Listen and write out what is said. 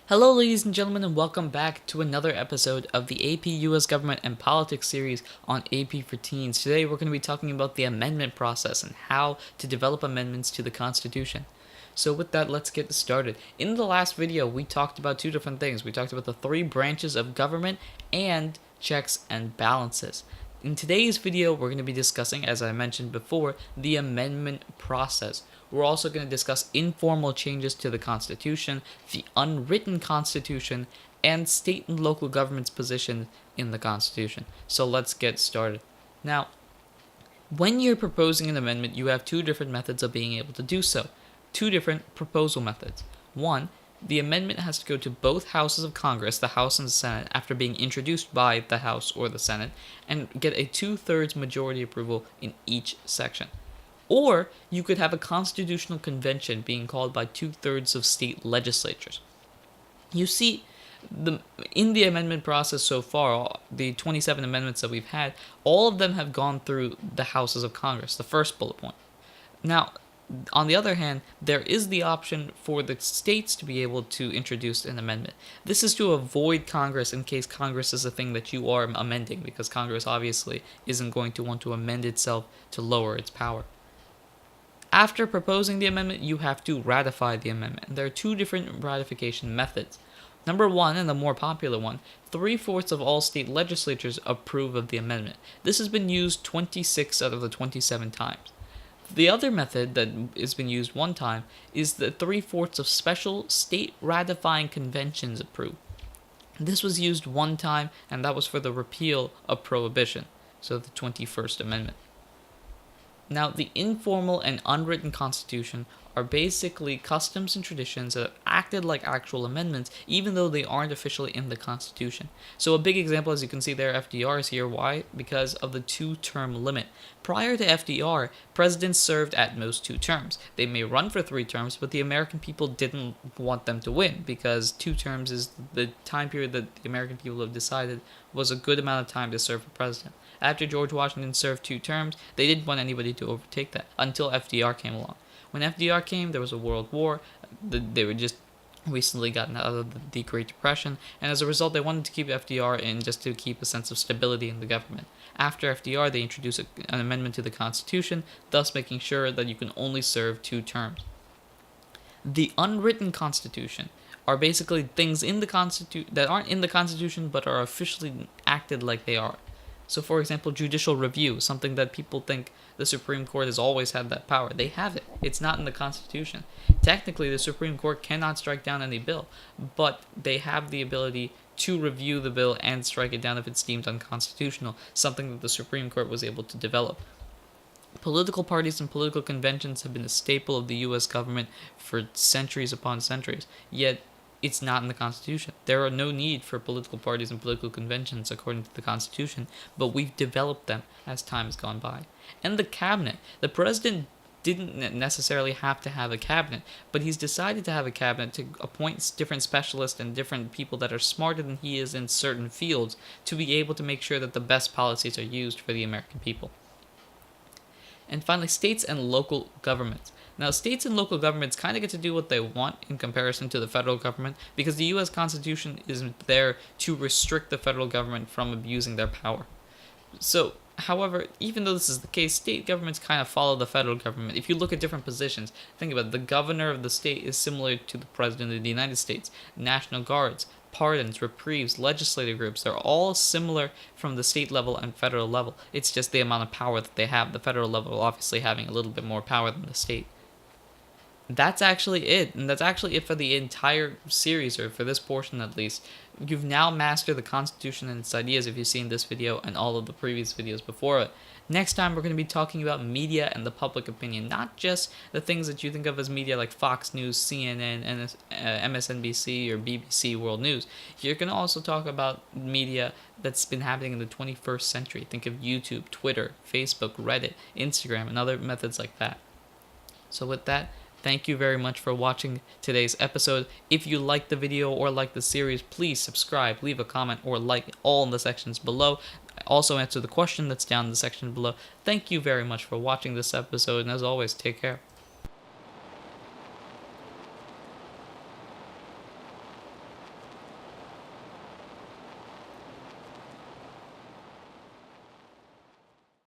Hello, ladies and gentlemen, and welcome back to another episode of the AP US Government and Politics series on AP for Teens. Today, we're going to be talking about the amendment process and how to develop amendments to the Constitution. So, with that, let's get started. In the last video, we talked about two different things. We talked about the three branches of government and checks and balances. In today's video, we're going to be discussing, as I mentioned before, the amendment process. We're also going to discuss informal changes to the Constitution, the unwritten Constitution, and state and local government's position in the Constitution. So let's get started. Now, when you're proposing an amendment, you have two different methods of being able to do so. Two different proposal methods. One, the amendment has to go to both houses of Congress, the House and the Senate, after being introduced by the House or the Senate, and get a 2/3 majority approval in each section. Or you could have a constitutional convention being called by 2/3 of state legislatures. You see, in the amendment process so far, the 27 amendments that we've had, all of them have gone through the houses of Congress, the first bullet point. Now, on the other hand, there is the option for the states to be able to introduce an amendment. This is to avoid Congress in case Congress is a thing that you are amending, because Congress obviously isn't going to want to amend itself to lower its power. After proposing the amendment, you have to ratify the amendment. There are two different ratification methods. Number one, and the more popular one, 3/4 of all state legislatures approve of the amendment. This has been used 26 out of the 27 times. The other method that has been used one time is the 3/4 of special state ratifying conventions approve. This was used one time, and that was for the repeal of prohibition, so the 21st Amendment. Now, the informal and unwritten Constitution are basically customs and traditions that have acted like actual amendments, even though they aren't officially in the Constitution. So a big example, as you can see there, FDR is here. Why? Because of the 2-term limit. Prior to FDR, presidents served at most 2 terms. They may run for 3 terms, but the American people didn't want them to win, because 2 terms is the time period that the American people have decided was a good amount of time to serve for president. After George Washington served 2 terms, they didn't want anybody to overtake that until FDR came along. When FDR came, there was a world war. They were just recently gotten out of the Great Depression, and as a result, they wanted to keep FDR in just to keep a sense of stability in the government. After FDR, they introduced an amendment to the Constitution, thus making sure that you can only serve 2 terms. The unwritten Constitution are basically things in the that aren't in the Constitution but are officially acted like they are. So, for example, judicial review, something that people think the Supreme Court has always had that power. They have it. It's not in the Constitution. Technically, the Supreme Court cannot strike down any bill, but they have the ability to review the bill and strike it down if it's deemed unconstitutional, something that the Supreme Court was able to develop. Political parties and political conventions have been a staple of the U.S. government for centuries upon centuries, yet it's not in the Constitution. There are no need for political parties and political conventions according to the Constitution, but we've developed them as time has gone by. And the cabinet. The president didn't necessarily have to have a cabinet, but he's decided to have a cabinet to appoint different specialists and different people that are smarter than he is in certain fields to be able to make sure that the best policies are used for the American people. And finally, states and local governments. Now, states and local governments kind of get to do what they want in comparison to the federal government, because the U.S. Constitution isn't there to restrict the federal government from abusing their power. So, however, even though this is the case, state governments kind of follow the federal government. If you look at different positions, think about it, the governor of the state is similar to the president of the United States. National Guards, pardons, reprieves, legislative groups, they're all similar from the state level and federal level. It's just the amount of power that they have. The federal level obviously having a little bit more power than the state. That's actually it, and that's actually it for the entire series, or for this portion at least. You've now mastered the Constitution and its ideas if you've seen this video and all of the previous videos before it. Next time, we're going to be talking about media and the public opinion, not just the things that you think of as media like Fox News, CNN, and MSNBC, or BBC World News. You're going to also talk about media that's been happening in the 21st century. Think of YouTube, Twitter, Facebook, Reddit, Instagram, and other methods like that. So with that, thank you very much for watching today's episode. If you liked the video or liked the series, please subscribe, leave a comment, or like all in the sections below. Also answer the question that's down in the section below. Thank you very much for watching this episode, and as always, take care.